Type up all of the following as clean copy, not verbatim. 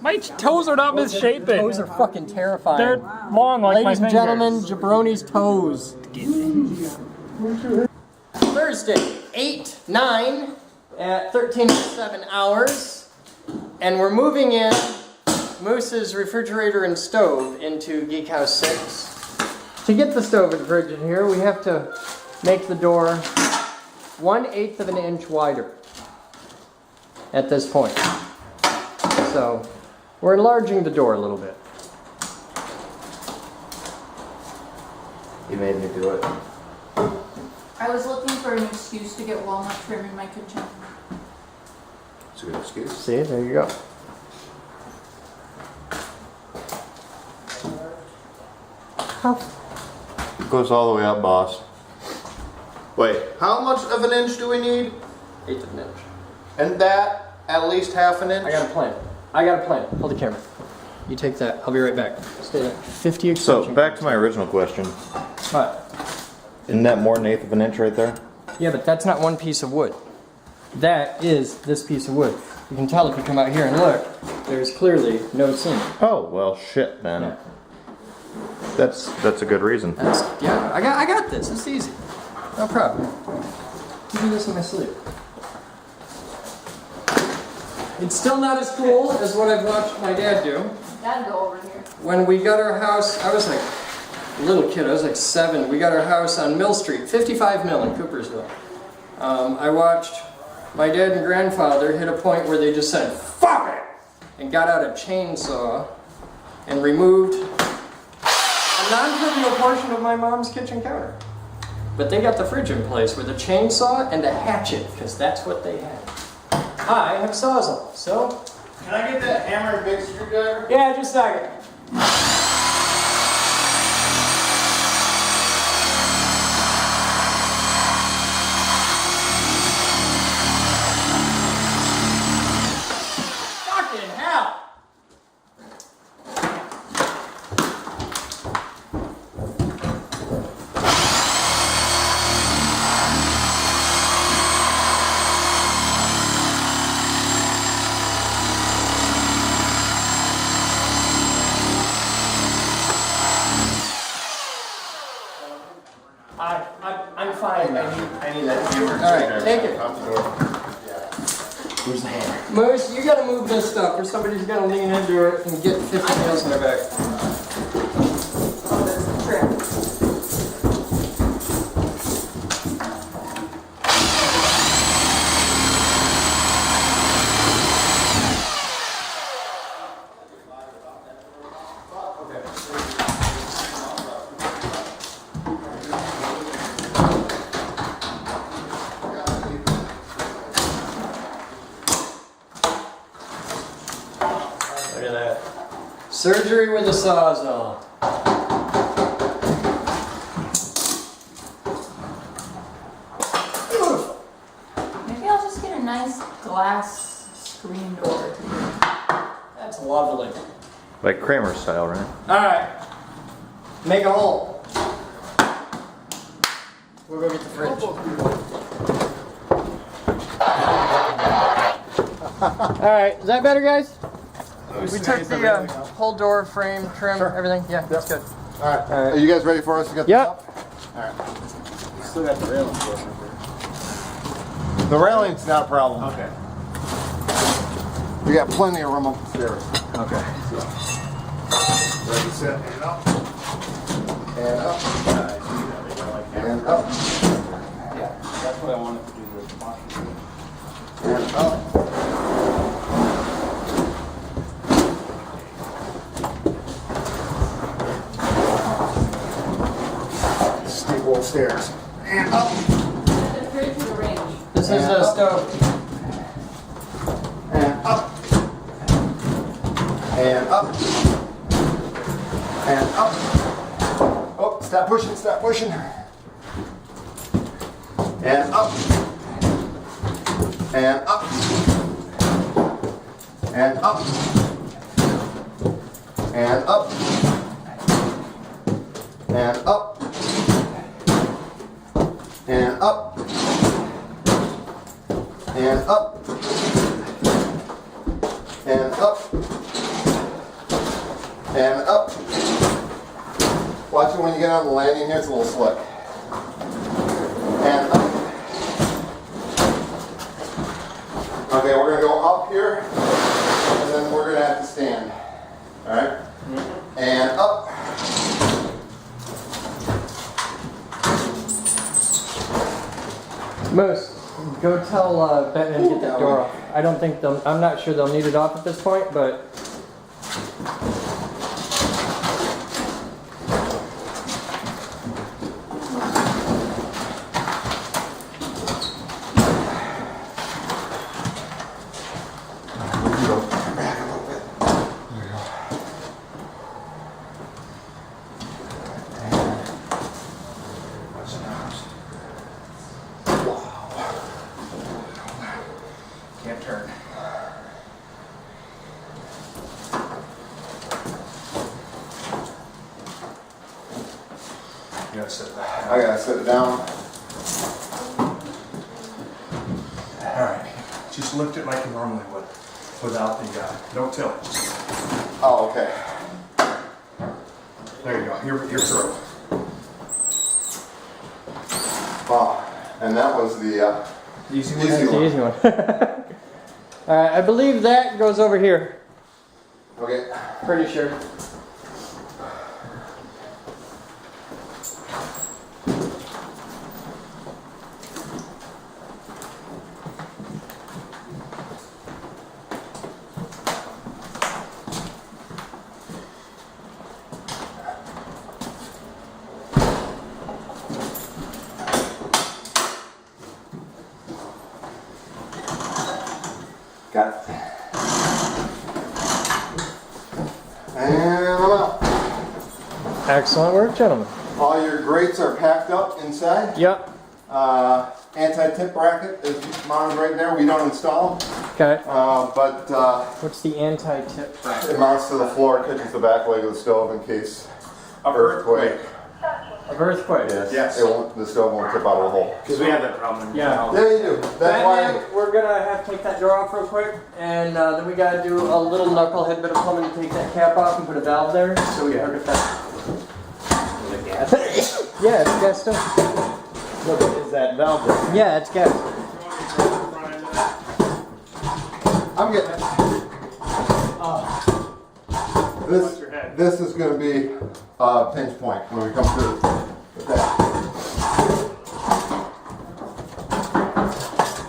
My toes are not misshapen. Toes are fucking terrifying. They're long like Ladies my and gentlemen, Gibroni's toes. Thursday, 8/9 at 13:07 hours, and we're moving in Moose's refrigerator and stove into Geek House 6. To get the stove and fridge in here, we have to make the door 1/8 of an inch wider at this point. So we're enlarging the door a little bit. You made me do it. I was looking for an excuse to get walnut trim in my kitchen. It's a good excuse. See, there you go. It goes all the way up, boss. Wait, how much of an inch do we need? 1/8 of an inch. And that at least half an inch? I got a plan. Hold the camera. You take that. I'll be right back. Stay there. 50 extension. So, back to my original question. What? Isn't that more than 1/8 of an inch right there? Yeah, but that's not one piece of wood. That is this piece of wood. You can tell if you come out here and look, there's clearly no seam. Oh, well, shit then. Yeah. That's a good reason. Yeah, I got this. It's easy. No problem. I do this in my sleep. It's still not as cool as what I've watched my dad do. Dad, go over here. When we got our house, I was like a little kid, I was like 7. We got our house on Mill Street, 55 Mill in Coopersville. I watched my dad and grandfather hit a point where they just said, "Fuck it!" and got out a chainsaw and removed a non-trivial portion of my mom's kitchen counter. But they got the fridge in place with a chainsaw and a hatchet, because that's what they had. I have Sawzall, so... Can I get that hammer and big screwdriver? Yeah, just a second. Fucking hell! I'm fine. I need that hammer and Alright, take it. Out the door. Where's the hammer? Moose, you gotta move this stuff or somebody's gonna lean into it and get 50 nails in their back. Oh, that's the trick. Look at that. Surgery with a Sawzall. Maybe I'll just get a nice glass screen door. That's lovely. Like Kramer style, right? Alright. Make a hole. We'll go get the fridge. Alright, is that better, guys? We took the whole door frame, trim, everything. Yeah, that's good. Alright, are you guys ready for us to get Yep. this up? Alright. Still got the railings for us. The railing's not a problem. Okay. We got plenty of room upstairs. Okay. Ready, set, and up. And up. And up. Yeah, that's what I wanted to do with the And up. Steep old stairs. And up. The fridge or the range? This is a stove. And up. And up. And up. Oh, stop pushing, stop pushing. And up. And up. And up. And up. And up. And up. And up. And up. And up. Watch it when you get on the landing here, it's a little slick. And up. Okay, we're gonna go up here, and then we're gonna have to stand. Alright? And up. Moose, go tell Batman to get that door off. I don't think they'll, I'm not sure they'll need it off at this point, but. Can't turn. You gotta sit back. I gotta sit down. Alright. Just lift it like you normally would. Without the, don't tilt. Oh, okay. There you go. You're through. Wow. And that was the Easy one. easy That's the one. easy one. Alright, I believe that goes over here. Okay. Pretty sure. Got it. And I'm out. Excellent work, gentlemen. All your grates are packed up inside. Yep. Anti-tip bracket is mounted right there. We don't install them, Okay. but What's the anti-tip bracket? it mounts to the floor, catches the back leg of the stove in case earthquake. Of earthquake. Yes. It won't. The stove won't tip out of the hole. Because we have that problem. Yeah. Yeah, you do. That's why. Batman, we're gonna have to take that door off real quick, and then we gotta do a little knucklehead bit of plumbing to take that cap off and put a valve there, so we can hook it back. The gas? Yeah, it's gas stuff. Look, is that valve there? Yeah, it's gas. I'm getting it. This is going to be a pinch point when we come through with that.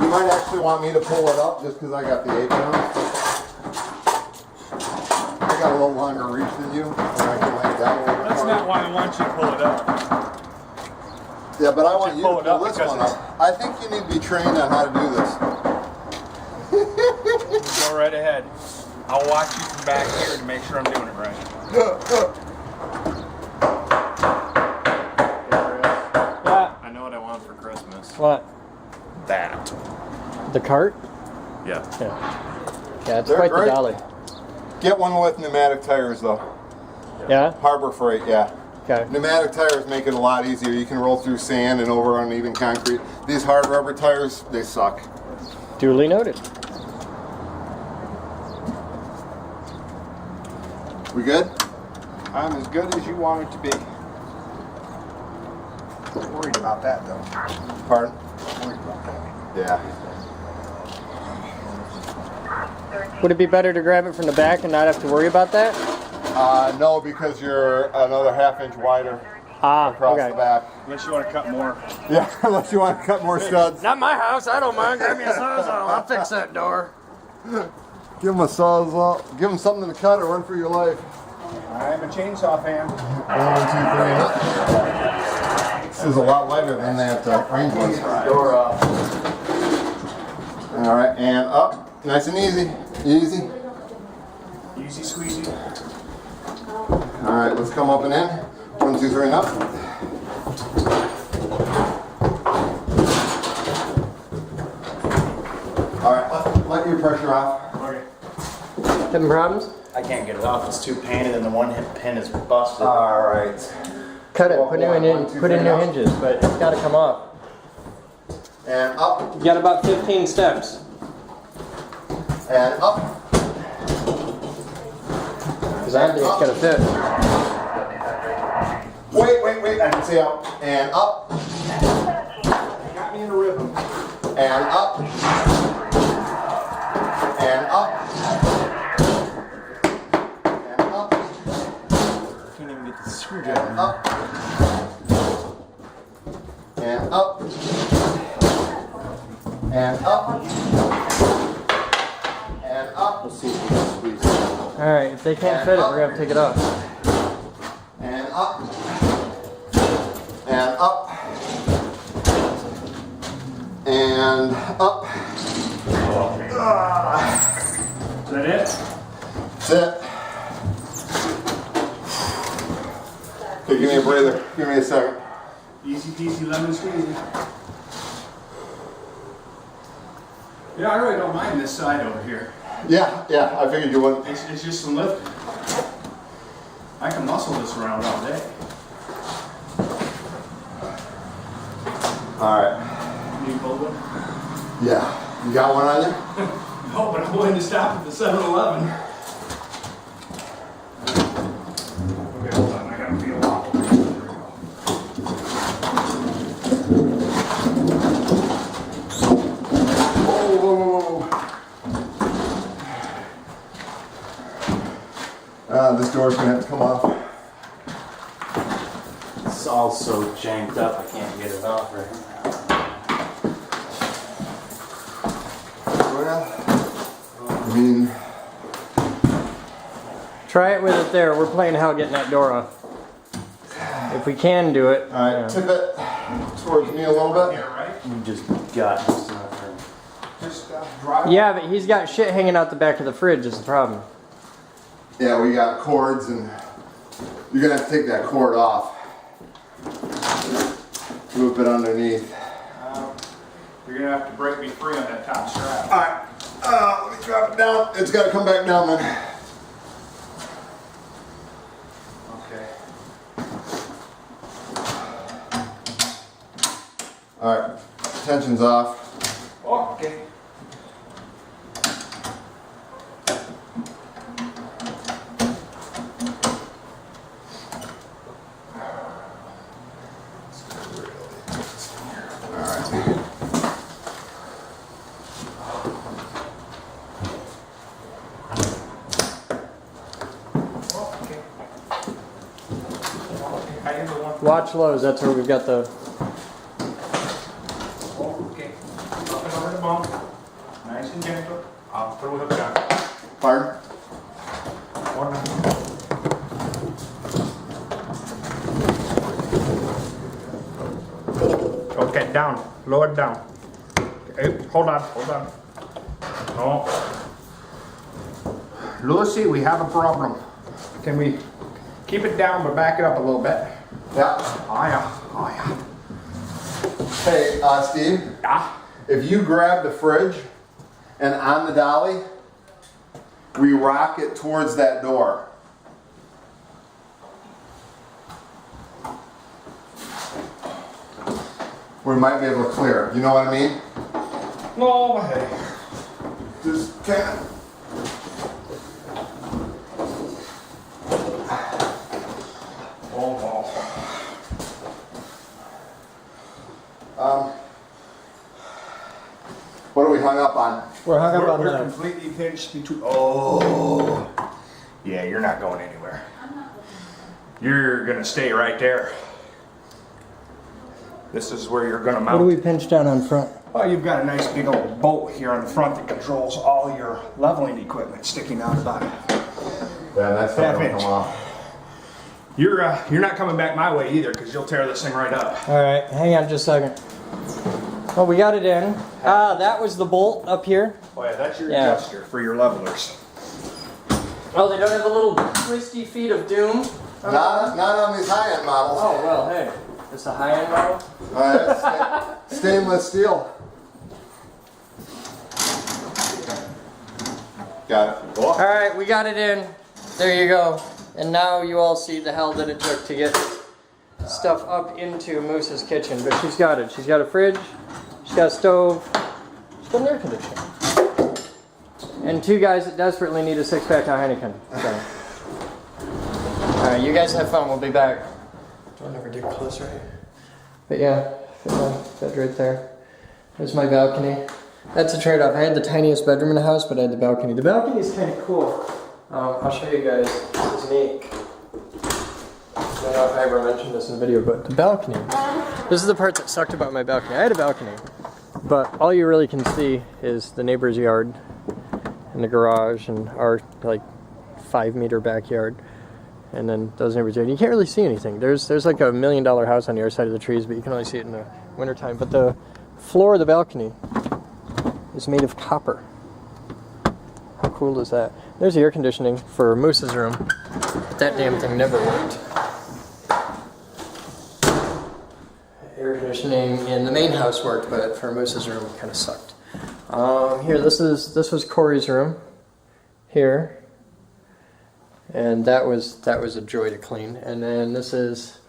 You might actually want me to pull it up just because I got the apron on. I got a little longer reach than you, and I can like that one. That's not why I want you to pull it up. Yeah, but I want you to pull it up pull this because one up. I think you need to be trained on how to do this. Go right ahead. I'll watch you from back here to make sure I'm doing it right. Yeah. I know what I want for Christmas. What? That. The cart? Yeah. Yeah. Yeah, it's They're quite the great. dolly. Get one with pneumatic tires though. Yeah? Harbor Freight, yeah. Okay. Pneumatic tires make it a lot easier. You can roll through sand and over uneven concrete. These hard rubber tires, they suck. Duly noted. We good? I'm as good as you want it to be. Worried about that though. Pardon? Worried about that. Yeah. Would it be better to grab it from the back and not have to worry about that? No, because you're another half-inch wider Ah, across okay. the back. Unless you want to cut more. Yeah, unless you want to cut more studs. Not my house, I don't mind. Grab me a sawzall, I'll fix that door. Give them a sawzall. Give them something to cut or run for your life. I'm a chainsaw fan. 1, 2, 3. This is a lot lighter than that range was. Door off. All right, and up. Nice and easy. Easy. Easy squeezy. All right, let's come up and in. 1, 2, 3, and up. All right, let your pressure off. Okay. Having problems? I can't get it off. It's too painted, and the one pin is busted. All right. Cut it, put One, in, one, two, put in three, new up. hinges, but it's gotta come off. And up. You got about 15 steps. And up. Because I don't think it's gonna fit. Wait, I can see out. And up. Got me in a rhythm. And up. And up. And up. Can't even get the And screwdriver. up. And up. And up. And up. Let's see if we can squeeze it. Alright, if they can't fit it, we're gonna take it off. And up. And up. And up. Is that it? That's it. Okay, give me a breather. Give me a second. Easy peasy lemon squeezy. Yeah, I really don't mind this side over here. Yeah, I figured you wouldn't. It's just some lifting. I can muscle this around all day. Alright. Need Boden? Yeah. You got one on you? No, but I'm willing to stop at the 7-Eleven. Okay, hold on. I gotta feel off. This door's gonna have to come off. It's all so janked up, I can't get it off right Well, I mean, Try it with it there. We're playing how getting that door off. If we can do it. alright, tip it towards me a little bit. Here, right? now. You just got just enough room. Just drive. Yeah, but he's got shit hanging out the back of the fridge is the problem. Yeah, we got cords and you're gonna have to take that cord off. Loop it underneath. You're gonna have to break me free on that top strap. Alright, let me drop it down. It's gotta come back down then. Okay. Alright, tension's off. Oh, okay. Watch Lowe's, that's where we've got the... Okay. Up and over the bump. Nice and gentle. I'll throw it down. Pardon? One. Okay, down. Lower it down. Okay, hold on. No. Lucy, we have a problem. Can we keep it down but back it up a little bit? Yeah. Oh yeah. Hey, Steve, Ah. if you grab the fridge and on the dolly, we rock it towards that door. We might be able to clear it. You know what I mean? No, hey. Just can't. Oh, What are we hung up on? We're hung up on We're the... completely pinched between. Oh. Yeah, you're not going anywhere. You're gonna stay right there. This is where you're gonna mount. What do we pinch down on front? Oh, you've got a nice big old bolt here on the front that controls all your leveling equipment sticking out about it. Yeah, that's not Half gonna inch. come off. You're not coming back my way either, because you'll tear this thing right up. Alright, hang on just a second. Well, we got it in. That was the bolt up here. Oh yeah, that's your Yeah. adjuster for your levelers. Oh, they don't have the little twisty feet of doom? Not on these high-end models. Oh, well, hey. It's a high-end model? It's stainless steel. Got it. Alright, we got it in. There you go. And now you all see the hell that it took to get stuff up into Moose's kitchen. But she's got it. She's got a fridge. She's got a stove. She's got an air conditioner. And two guys that desperately need a six-pack of Heineken. So. Alright, you guys have fun. We'll be back. Don't ever get close, right? But yeah, bed right there. There's my balcony. That's a trade-off. I had the tiniest bedroom in the house, but I had the balcony. The balcony is kind of cool. I'll show you guys. This is neat. I don't know if I ever mentioned this in the video, but the balcony. This is the part that sucked about my balcony. I had a balcony, but all you really can see is the neighbor's yard and the garage and our like 5-meter backyard. And then those neighbors' yard. You can't really see anything. There's like $1 million house on the other side of the trees, but you can only see it in the wintertime. But the floor of the balcony is made of copper. How cool is that? There's the air conditioning for Moose's room. That damn thing never worked. Air conditioning in the main house worked, but for Moose's room it kind of sucked. Here, this was Corey's room. Here. And that was a joy to clean. And then this is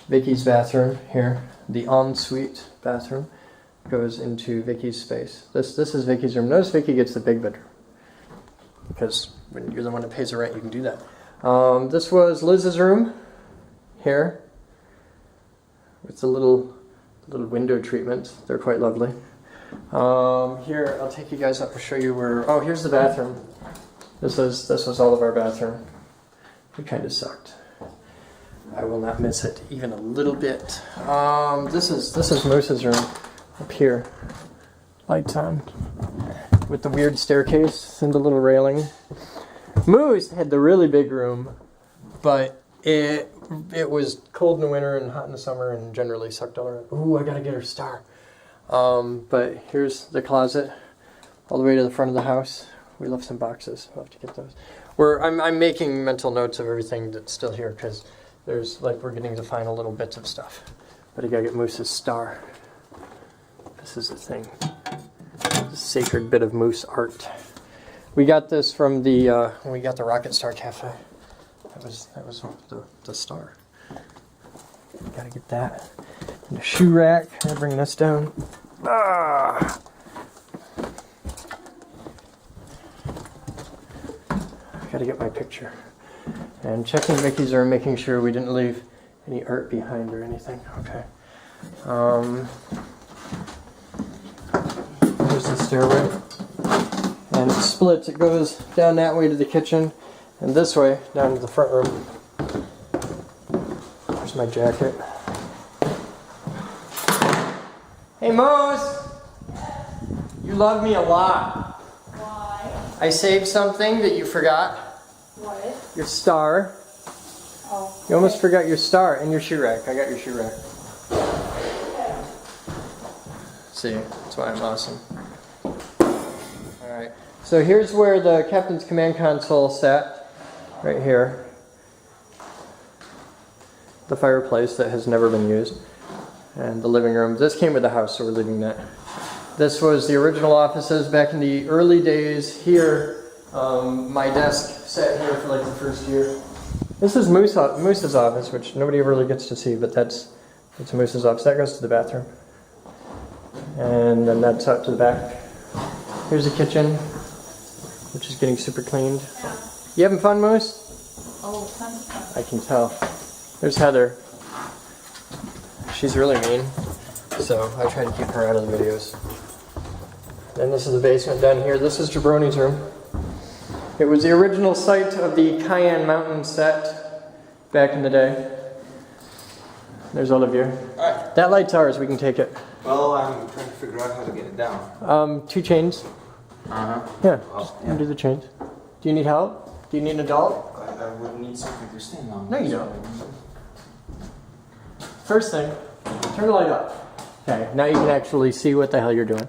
Vicky's bathroom here. The ensuite bathroom goes into Vicky's space. This is Vicky's room. Notice Vicky gets the big bedroom because when you're the one that pays the rent, you can do that. This was Liz's room here with the little window treatments. They're quite lovely. Here, I'll take you guys up and show you where. Oh, here's the bathroom. This was all of our bathroom. It kind of sucked. I will not miss it even a little bit. This is Moose's room up here. Lights on. With the weird staircase and the little railing. Moose had the really big room, but it was cold in the winter and hot in the summer and generally sucked all around. Ooh, I gotta get her star. But here's the closet all the way to the front of the house. We left some boxes. We'll have to get those. I'm making mental notes of everything that's still here because we're getting the final little bits of stuff. But I gotta get Moose's star. This is the thing. The sacred bit of Moose art. We got this from when we got the Rocket Star Cafe. That was the star. Gotta get that. And the shoe rack. I'm bringing this down. Ah! Gotta get my picture. And checking Vicky's room, making sure we didn't leave any art behind or anything. Okay. There's the stairway. And it splits. It goes down that way to the kitchen and this way down to the front room. There's my jacket. Hey Mose! You love me a lot. I saved something that you forgot. What? Your star. Oh. You almost forgot your star and your shoe rack. I got your shoe rack. See, that's why I'm awesome. Alright, so here's where the captain's command console sat. Right here. The fireplace that has never been used. And the living room. This came with the house, so we're leaving that. This was the original offices back in the early days. Here, my desk sat here for like the first year. This is Moose's office, which nobody ever really gets to see, but that's Moose's office. That goes to the bathroom. And then that's out to the back. Here's the kitchen, which is getting super cleaned. You having fun, Moose? Oh, tons of fun. I can tell. There's Heather. She's really mean, so I try to keep her out of the videos. Then this is the basement down here. This is Gibroni's room. It was the original site of the Cayenne Mountain set back in the day. There's all of you. Alright. That light's ours, we can take it. Well, I'm trying to figure out how to get it down. 2 chains. Uh-huh. Yeah, Oh, just yeah. undo the chains. Do you need help? Do you need an adult? I would need something to stand on. No, you don't. First thing, turn the light up. Okay, now you can actually see what the hell you're doing.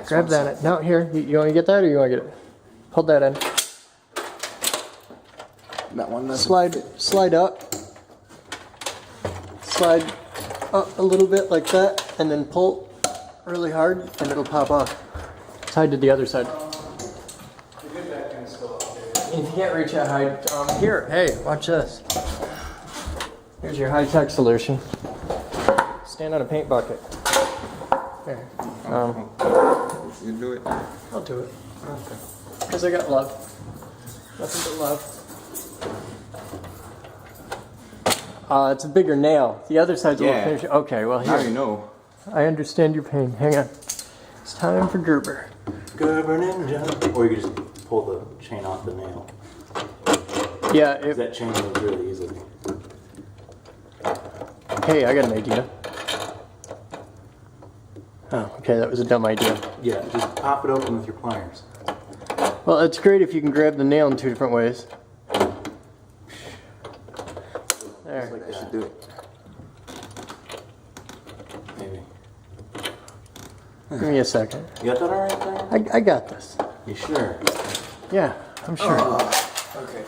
Grab that. No, here. You want to get that or you want to get it? Hold that in. That one doesn't Slide up. Slide up a little bit like that, and then pull really hard, and it'll pop off. Tied to the other side. If you can't reach that high, here, hey, watch this. Here's your high-tech solution. Stand on a paint bucket. There. You do it. I'll do it. Okay. Because I got love. Nothing but love. It's a bigger nail. The other side's a little finished. Okay, well Now here. you know. I understand your pain. Hang on. It's time for Gerber. Gerber Ninja. Or you could just pull the chain off the nail. Yeah. 'Cause that chain moves really easily. Hey, I got an idea. Oh, okay, that was a dumb idea. Yeah, just pop it open with your pliers. Well, it's great if you can grab the nail in 2 different ways. There. Just like That that. should do it. Maybe. Give me a second. You got that all right there? I got this. You sure? Yeah, I'm sure. Okay.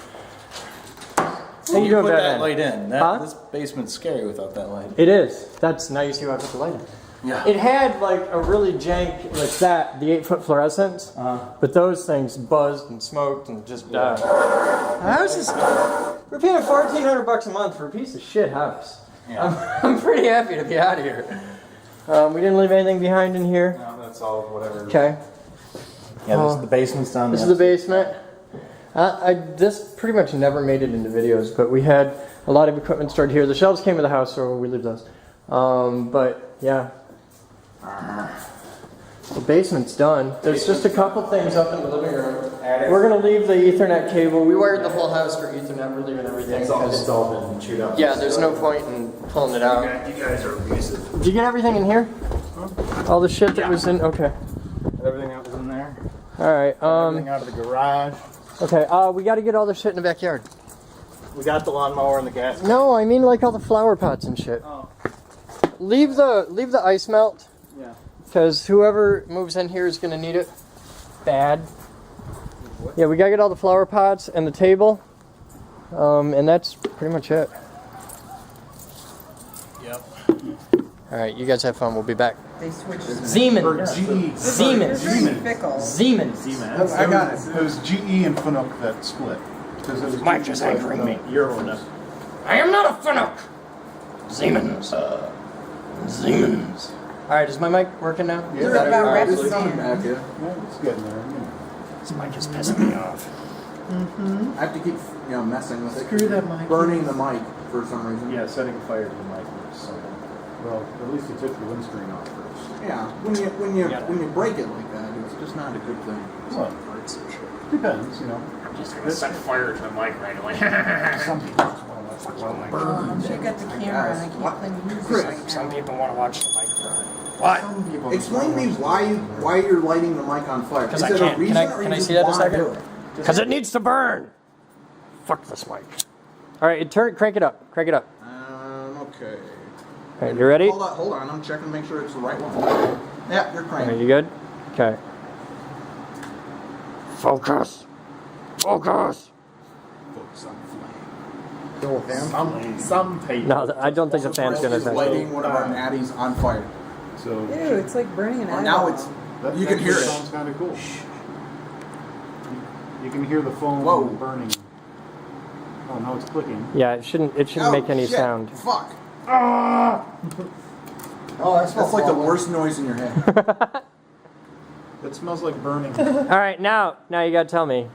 How you doing, put that Batman? light in. Huh? This basement's scary without that light. It is. That's now you see why I put the light in. Yeah. It had like a really jank, like that, the 8-foot fluorescents, but those things buzzed and smoked and just died. The house is, we're paying $1,400 a month for a piece of shit house. Yeah. I'm pretty happy to be out of here. We didn't leave anything behind in here. No, that's all whatever. Okay. Yeah, the basement's down This there. is the basement. This pretty much never made it into videos, but we had a lot of equipment stored here. The shelves came with the house, so we leave those. But yeah. The basement's done. There's just a couple things up in the living room. We're going to leave the Ethernet cable. We wired the whole house for Ethernet. We're leaving everything. It's all been chewed up. Yeah, there's no point in pulling it out. You guys are abusive. Did you get everything in here? All the shit that was in? Okay. Everything that was in there. Alright, Everything out of the garage. okay, we got to get all the shit in the backyard. We got the lawnmower and the gas. No, I mean like all the flower pots and shit. Oh. Leave the ice melt. Yeah. Because whoever moves in here is going to need it bad. Yeah, we got to get all the flower pots and the table. And that's pretty much it. Yep. Alright, you guys have fun. We'll be back. They switched to Siemens. Siemens. fickle. Siemens. I got it. It was GE and Fanuc that split. Because it was Mike is angering me. You're a Fanuc. I am not a Fanuc. Siemens. Siemens. Alright, is my mic working now? They're about ready to coming stand. back, yeah. Yeah, it's getting there. This mic is pissing me off. I have to keep, messing with it. Screw that mic. Burning the mic for some reason. Yeah, setting fire to the mic was something. Well, at least you took the windscreen off first. Yeah. When you break it like that, it's just not a good thing. Well, depends, Just gonna set fire to the mic right away. Some people just want to watch the well mic. She got the camera and I can't play music right now. Some people want to watch the mic burn. What? Some people Explain to me why you're lighting the mic on fire. Because Is I it a can't. reason, or Can you I just see that a wanna second? do it? Because it needs to burn. Fuck this mic. All right, crank it up. Crank it up. Okay. All right, you ready? Hold on. I'm checking to make sure it's the right one. Yeah, you're All cranking. right, you good? Okay. Focus. Focus. Focus on flame. Go with them. Some people. No, I don't think the fan's gonna Is touch lighting one of our natties on fire. So Ew, it's like burning an Well, eye. now it's that, you that can hear it. Sounds kind of cool. You can hear the foam Whoa. burning. Oh no, it's clicking. Yeah, it shouldn't Oh, make any shit. sound. Fuck. Oh, That's like the worst noise in your head. It smells like burning. All right, now you gotta tell me.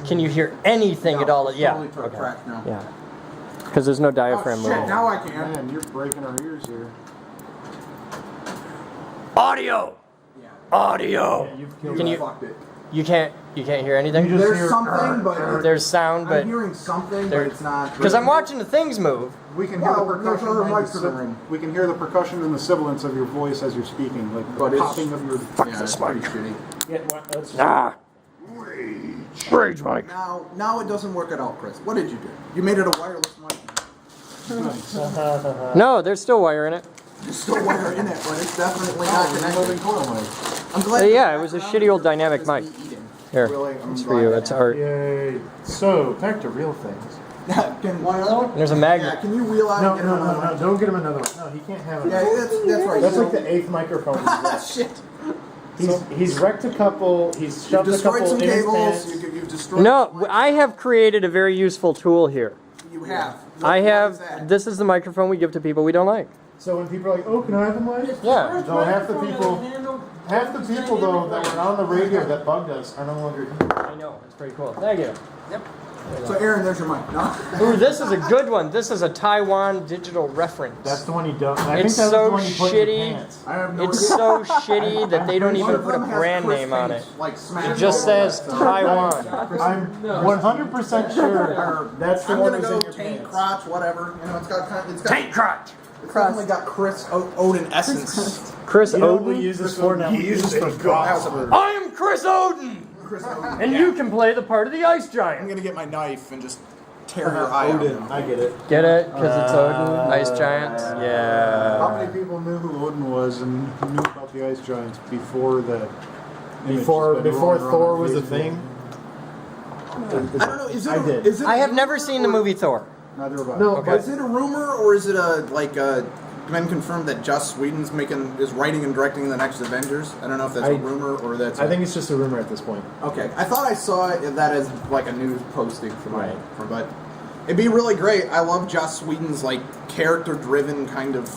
Can you hear anything at all? It's Yeah. totally to a Okay. crack now. Yeah. Because there's no Oh diaphragm shit! moving. Now I can. Man, you're breaking our ears here. Audio. Yeah. Audio. Yeah, you've killed Can us. you- Fucked it. You can't hear anything. You just There's hear- something, but There's sound, I'm but hearing something, there- but it's not. because I'm watching the things move. We can hear Well, the there's percussion. other and mics the in the sib- room. We can hear the percussion and the sibilance of your voice as you're speaking, like But the it's- popping of your. Yeah, that's pretty shitty. Yeah, well, that's Ah. Rage mic. Now it doesn't work at all, Chris. What did you do? You made it a wireless mic. nice. No, there's still wire in it. There's still wire in it, but it's definitely not Oh, connected. moving coil mic. I'm glad. Yeah, it was a shitty old dynamic mic. Here, Really, it's for you. It's art. Yay. So, back to real things. Can one another one? There's a Yeah, magnet. can you reel out No, and get no, another no, one? no, don't get him another one. No, he can't have it. Yeah, that's right. That's like the 8th microphone. he's Ah, got. shit. He's wrecked a couple. He's You've shoved a destroyed couple some in his cables. pants. You've destroyed. No, some I have created a very useful tool here. You have. I What have. is that? This is the microphone we give to people we don't like. So when people are like, "Oh, can I have a mic?" Yeah. No, half the people though that were on the radio that bugged us are no longer here. I know. It's pretty cool. Thank you. So Aaron, there's your mic. No? Ooh, this is a good one. This is a Taiwan digital reference. That's the one you don't. I It's think that so was the one you put in shitty. your pants. I have no It's idea. so shitty that they don't One even of put a them has brand Chris name on it. Face, like, It smashed just all over says it. Taiwan. I'm 100% sure that's the I'm one gonna that's go in your taint pants. crotch, whatever. You know, it's got Tank crotch. It's definitely got Chris Odin essence. Chris You know what we Oden. use this for now? We use this for props. I am Chris Oden, Chris Odin. and you can play the part of the ice I'm giant. gonna get my knife and just tear your eye out. Odin, I get it. Get it? Because it's Odin, ice giant. How Yeah. many people knew who Odin was and knew about the ice giants before the before image has been Thor rolling was a around thing? I don't know. Is it? I did. Is it I a have never rumor seen the or- movie Thor. Neither have I. No, Okay. is it a rumor or is it been confirmed that Joss Whedon's is writing and directing the next Avengers? I don't know if that's a rumor or that's. I think it's just a rumor at this point. Okay, I thought I saw that as like a news posting but it'd be really great. I love Joss Whedon's like character-driven kind of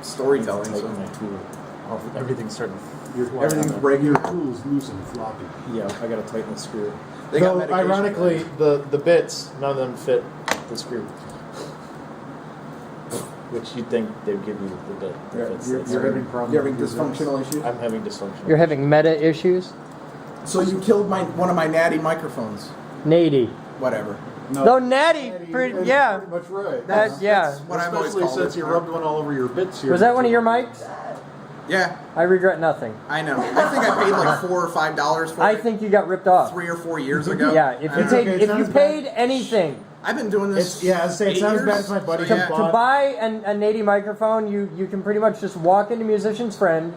storytelling. Taking So. my tool. Everything's starting. Everything's breaking. Your tool's loose and floppy. Yeah, I gotta tighten the screw. They got Though, medication ironically, the bits, none of them fit the screw. Which you'd think they'd give you the bit. You're having problems. You're having dysfunctional issues. I'm having dysfunction. You're having meta issues? So you killed one of my natty microphones. Nady. Whatever. No, natty. Yeah. Pretty much right. That, yeah. That's what I've always Especially called since it. you rubbed one all over your bits here. Was that one of your mics? Yeah, I regret nothing. I know. I think I paid like $4 or $5 for I it think you got ripped off. 3 or 4 years ago. Yeah, if you It's paid, okay, if it's you not as paid anything I've been doing this. It sounds bad as my buddy So, yeah. to buy a Nady microphone, you can pretty much just walk into Musician's Friend,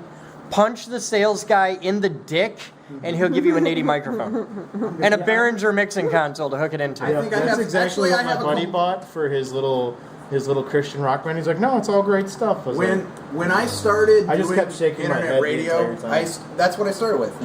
punch the sales guy in the dick, and he'll give you a Nady microphone and a Behringer mixing console to hook it into. I think I That's have, exactly actually, what I my have a buddy com- bought for his little Christian rock band. He's like, no, it's all great stuff. I was like, When I started I just doing kept shaking my internet head the radio, entire time. that's what I started with.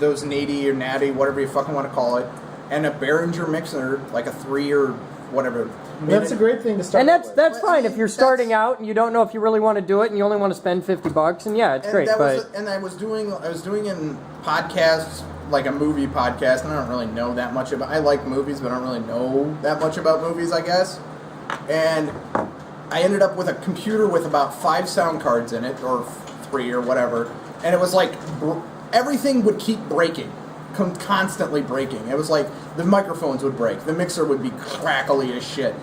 Those Nady or Natty, whatever you fucking want to call it, and a Behringer mixer, like a 3 or whatever. that's a great thing to start And that's with. that's fine if you're That's- starting out and you don't know if you really want to do it and you only want to spend $50, and yeah, it's And great. that But was, and I was doing in podcasts, like a movie podcast, and I don't really know that much about. I like movies, but I don't really know that much about movies, I guess. And I ended up with a computer with about 5 sound cards in it, or 3 or whatever, and it was like everything would keep breaking, constantly breaking. It was like the microphones would break, the mixer would be crackly as shit.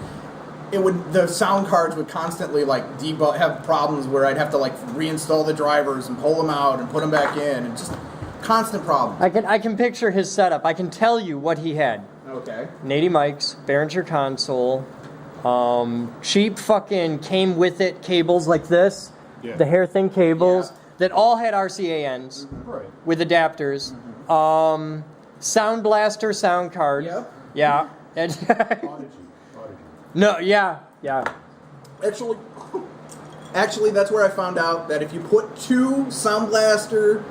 The sound cards would constantly like have problems where I'd have to like reinstall the drivers and pull them out and put them back in, and just constant problems. I can picture his setup. I can tell you what he had. Okay. Nady mics, Behringer console, cheap fucking came with it cables like this, Yeah. the hair thin cables Yeah. that all had RCA ends Right. with adapters, Sound Blaster sound card. Yep. Yeah. And Audigy. no, yeah. Actually, that's where I found out that if you put 2 Sound Blaster,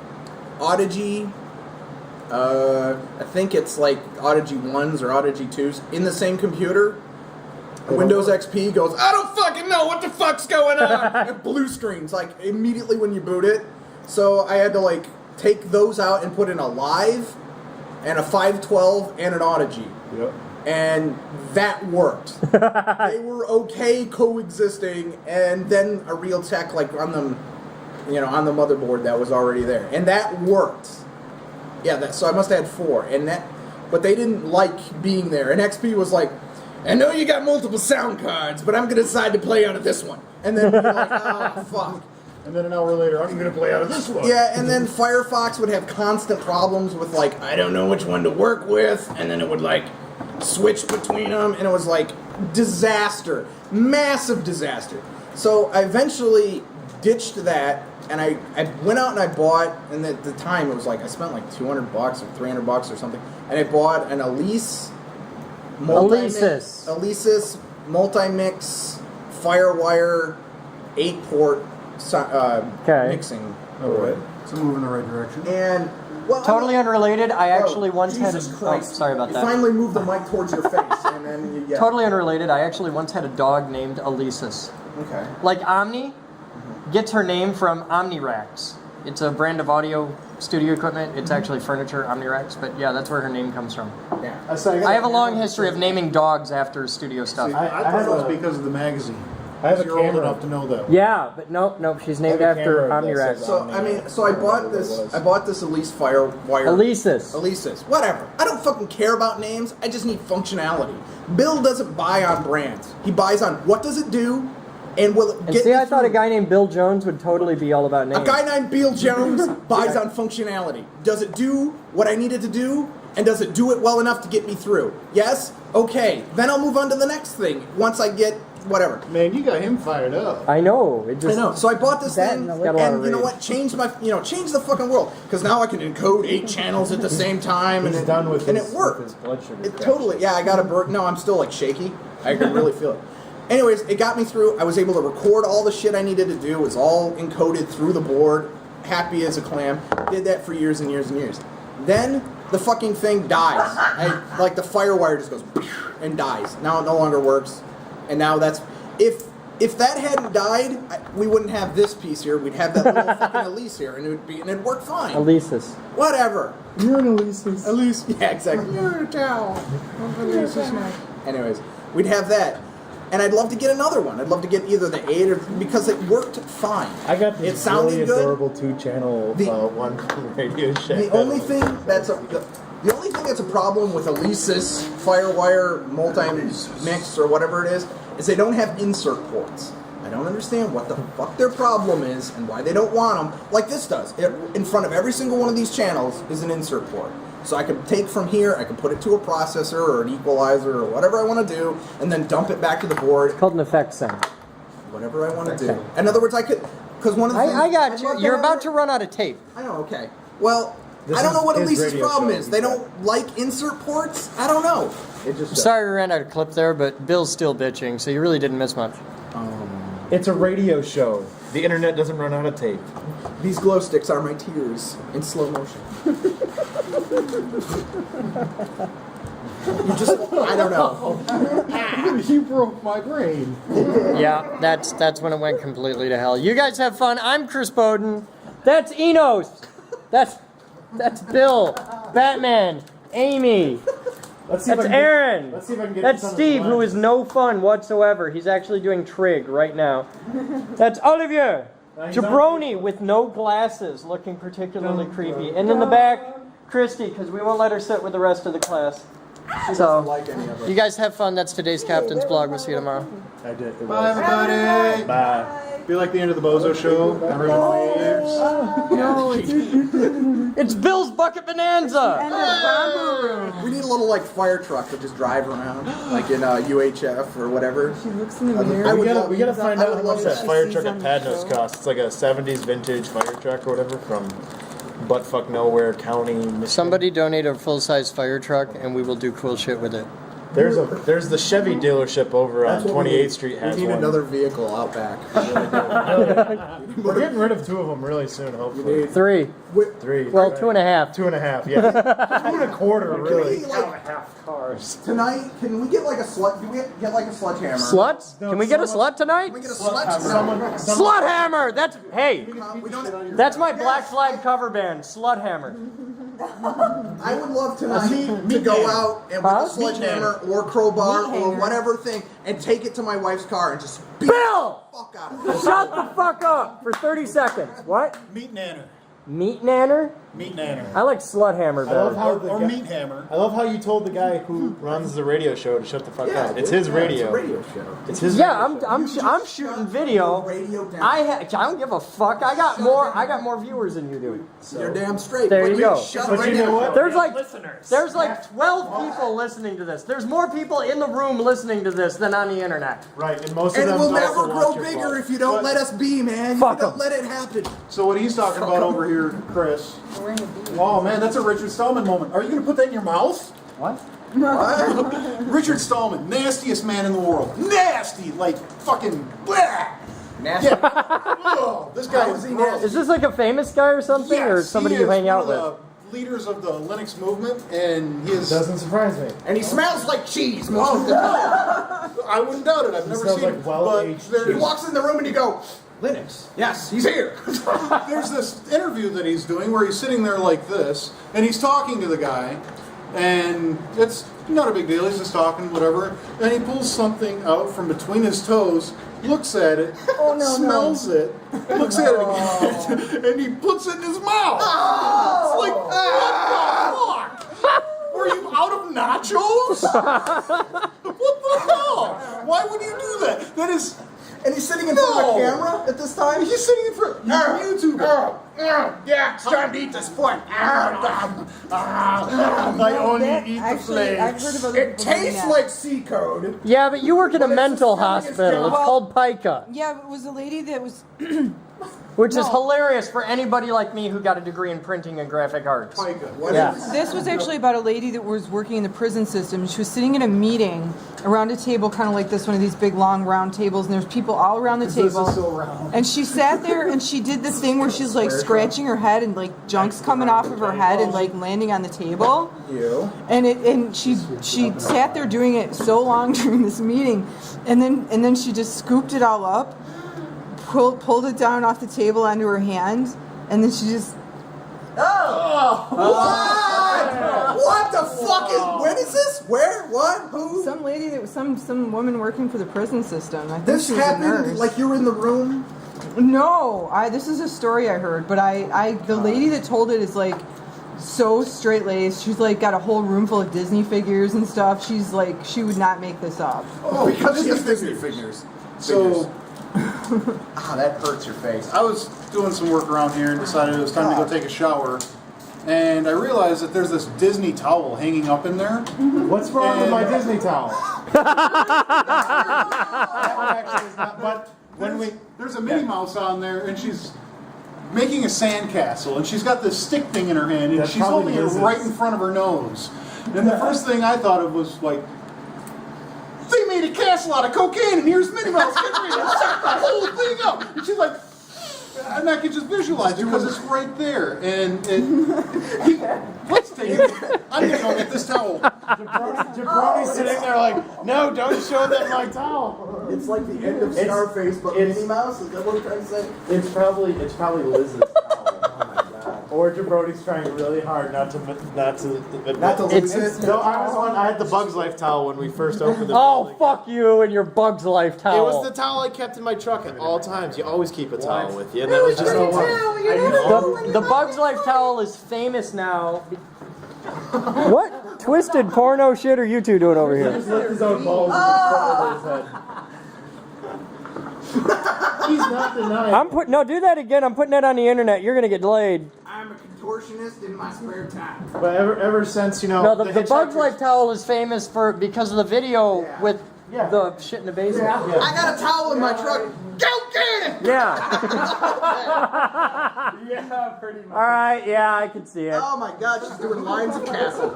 Audigy, I think it's like Audigy 1s or Audigy 2s in the same computer, Windows XP goes, I don't fucking know what the fuck's going on. And blue screens like immediately when you boot it. So I had to like take those out and put in a Live and a 512 and an Audigy. Yep. And that worked. They were okay coexisting, and then a real tech like on them, on the motherboard that was already there, and that worked. Yeah, so I must have had 4, but they didn't like being there. And XP was like, I know you got multiple sound cards, but I'm gonna decide to play out of this one. And then you're like, oh fuck. And then an hour later, I'm going to play out of this one. Yeah, and then Firefox would have constant problems with like, I don't know which one to work with, and then it would like switch between them, and it was like disaster, massive disaster. So I eventually ditched that, and I went out and I bought, and at the time it was like I spent like $200 or $300 or something, and I bought an Alesis multi-mix Firewire 8-port mixing board. So move in the right direction. And well, Totally unrelated. I actually once had a. Jesus Oh, Christ. sorry about You that. finally moved the mic towards your face, and then you get. Totally unrelated. I actually once had a dog named Alesis. Okay. Like Omni, gets her name from OmniRax. It's a brand of audio studio equipment. It's actually furniture, OmniRax. But yeah, that's where her name comes from. Yeah. I have a long history of naming dogs after studio stuff. I thought it was because of the magazine. I have a You're old camera. enough to know that. Yeah, but nope. She's named I have a after camera that OmniRax. says So I bought this. I bought this Elise Firewire. Elisis. Whatever. I don't fucking care about names. I just need functionality. Bill doesn't buy on brands. He buys on what does it do, and will it And get see, me I thought a through. guy named Bill Jones would totally be all about names. A guy named Bill Jones buys on functionality. Does it do what I need it to do? And does it do it well enough to get me through? Yes? Okay. Then I'll move on to the next thing once I get whatever. Man, you got him fired up. I know. It just, I know. So I bought this That thing, and the Got a lot and of you know rage. what? Change the fucking world. Because now I can encode 8 channels at the same time, He's and done with and his, it worked. with his blood sugar. It totally, yeah. I got a bird. No, I'm still like shaky. I can really feel it. Anyways, it got me through. I was able to record all the shit I needed to do. It was all encoded through the board. Happy as a clam. Did that for years and years and years. Then the fucking thing dies. Like the firewire just goes and dies. Now it no longer works. And now that's if that hadn't died, we wouldn't have this piece here. We'd have that little fucking Elise here, and it'd work fine. Elisis. Whatever. You're an Elisis. Elise. Yeah, exactly. Anyways, we'd have that. And I'd love to get another one. I'd love to get either the 8 or because it worked fine. I got It this sounded really good. adorable 2-channel The- one radio show. The only thing that's a problem with Elise's Firewire multi-mix or whatever it is they don't have insert ports. I don't understand what the fuck their problem is and why they don't want them like this does. In front of every single one of these channels is an insert port. So I could take from here, I could put it to a processor or an equalizer or whatever I want to do, and then dump it back to the board. It's called an effect center. Whatever I want to do. Okay. In other words, I could, because one of the things I got I'd you. love You're have about it- to run out of tape. I know, okay. Well, This I don't know what is his Elise's radio problem show, is. he They said. don't like insert ports? I don't know. It just Sorry we ran out of clip there, but Bill's still bitching, so you really didn't miss much. It's a radio show. The internet doesn't run out of tape. These glow sticks are my tears in slow motion. You just, I don't know. You broke my brain. Yeah, that's when it went completely to hell. You guys have fun. I'm Chris Boden. That's Enos. That's Bill. Batman. Amy. Let's see if I That's can get- Aaron. let's see if I can get That's this on Steve, the who line. is no fun whatsoever. He's actually doing trig right now. That's Olivier. He's on Jabroni with no glasses, looking particularly creepy. And in the back, Christy, because we won't let her sit with the rest of the class. So, Like any of it. you guys have fun. That's today's Captain's Blog. We'll see you tomorrow. I did. It Bye, was. everybody. Bye. Be like the end of the Bozo show. Everyone waves. It's Bill's Bucket Bonanza! And the romper room. We need a little like fire truck to just drive around, like in UHF or whatever. She looks in the I mirror. would We gotta find I out would how love much that. that fire She truck sees at on the Padnos show. costs. It's like a 70s vintage fire truck or whatever from buttfuck nowhere county. Michigan. Somebody donate a full-size fire truck and we will do cool shit with it. There's the Chevy dealership over on That's what we 28th need. Street has We need one. another vehicle out back. We really do. We're getting rid of 2 of them really soon, hopefully. need- 3. 3. Well, right. 2.5. 2.5, yeah. 2.25, really. Can we, like, Cars. tonight, can we get like a slut? Can we get like a sledgehammer? Sluts? Can we get a slut tonight? Can we get a sledgehammer? Slut Hammer! That's, hey, We don't. that's my Black Flag cover band, Slut Hammer. I would love tonight to go out and with Huh? a sledgehammer or crowbar Meat or hanger. whatever thing and take it to my wife's car and just beat Bill! the fuck out of it. Shut the fuck up for 30 seconds. What? Meat nanner. Meat Nanner? Meat nanner. I like Slut Hammer I love better. how the Or guy- meat hammer. I love how you told the guy who runs the radio show to shut the fuck Yeah, up. It's dude. his Yeah, radio. It's a radio show. It's his Yeah, radio show. I'm shooting video. Radio down. I don't give a fuck. I got more viewers than you do. You're damn straight. There But you we go. shut But right you know down. what? There's like 12 people listening to this. There's more people in the room listening to this than on the internet. Right, and most And of it them will never also grow watch your bigger vlog. if you don't let us be, man. Fuck If you don't 'em. let it happen. So what he's talking about over here, Chris. We're in a bee. Oh man, that's a Richard Stallman moment. Are you gonna put that in your mouth? What? Richard Stallman, nastiest man in the world. Nasty, like fucking. Blah. Nasty. Yeah. Oh, this guy How is is he gross. nasty? Is this like a famous guy or something, or Yes, somebody he you is hang out one with? of the leaders of the Linux movement, and he is. Doesn't surprise me. And he smells like cheese most of the time. I wouldn't doubt it. I've never smells seen like it. well-aged But He there's walks in the room and you go, Linux. Yes, he's here. There's this interview that he's doing where he's sitting there like this, and he's talking to the guy, and it's not a big deal. He's just talking, whatever. And he pulls something out from between his toes, looks at it, smells it, looks at it again, and he puts it in his mouth. It's like, what the fuck? Were you out of nachos? What the hell? Why would you do that? That is... And he's sitting in front of a camera at this time? He's sitting in front of YouTube. Yeah, it's time to eat this foot. I only eat the Actually, I've heard of other It people doing tastes that. like sea code. Yeah, but you work in a But it's mental the serious hospital. It's job. called pica, Yeah, it was a lady that was. which is No. hilarious for anybody like me who got a degree in printing and graphic arts. Yeah. This was actually about a lady that was working in the prison system. She was sitting in a meeting around a table, kind of like this, one of these big long round tables, and there's people all around the table. And she sat there and she did this thing where she's like scratching her head and like junk's coming off of her head and like landing on the table. And she sat there doing it so long during this meeting, and then she just scooped it all up, pulled it down off the table onto her hand, and then she just. What the fuck is? When is this? Where? What? Who? Some lady that was some woman working for the prison system. I think This she was a happened nurse. like you were in the room. No, this is a story I heard, but the lady that told it is like so straight laced. She's like got a whole room full of Disney figures and stuff. She's like, she would not make this up. Oh, because she has Disney figures. So, that hurts your face. I was doing some work around here and decided it was time to go take a shower. And I realized that there's this Disney towel hanging up in there. What's wrong with my Disney towel? That one actually is not, but there's a Minnie Mouse on there, and she's making a sandcastle, and she's got this stick thing in her hand, and That's she's probably holding it Liz's. right in front of her nose. And the first thing I thought of was like, they made a castle out of cocaine, and here's Minnie Mouse getting ready to suck the whole thing up. And she's like, and I could just visualize it because it's right there. And let's take it. I'm gonna go get this towel. Jabroni's sitting there like, no, don't show them my towel. It's like the end of Scarface, but Minnie Mouse. Is that what I'm trying to say? It's probably Liz's towel. Oh my god. Or Jabroni's trying really hard not to Not to It's- lose it. No, I had the Bugs Life towel when we first opened the Oh, building. fuck you and your Bugs Life towel. It was the towel I kept in my truck at all times. You always keep a towel with you, and that was just the one. The Bugs Life towel is famous now. What twisted porno shit are you two doing over here? He's his own balls and just put it over his head. He's not denying. Do that again. I'm putting that on the internet. You're gonna get delayed. I'm a contortionist in my spare time. But ever since, you know, No, the Bugs Hitchhiker's- Life towel is famous because of the video Yeah. with Yeah. the shit in the basement. Yeah. I got a towel in my truck. Go get it! Yeah. Yeah, pretty much. All right. Yeah, I can see it. Oh my god, she's doing lines of castle.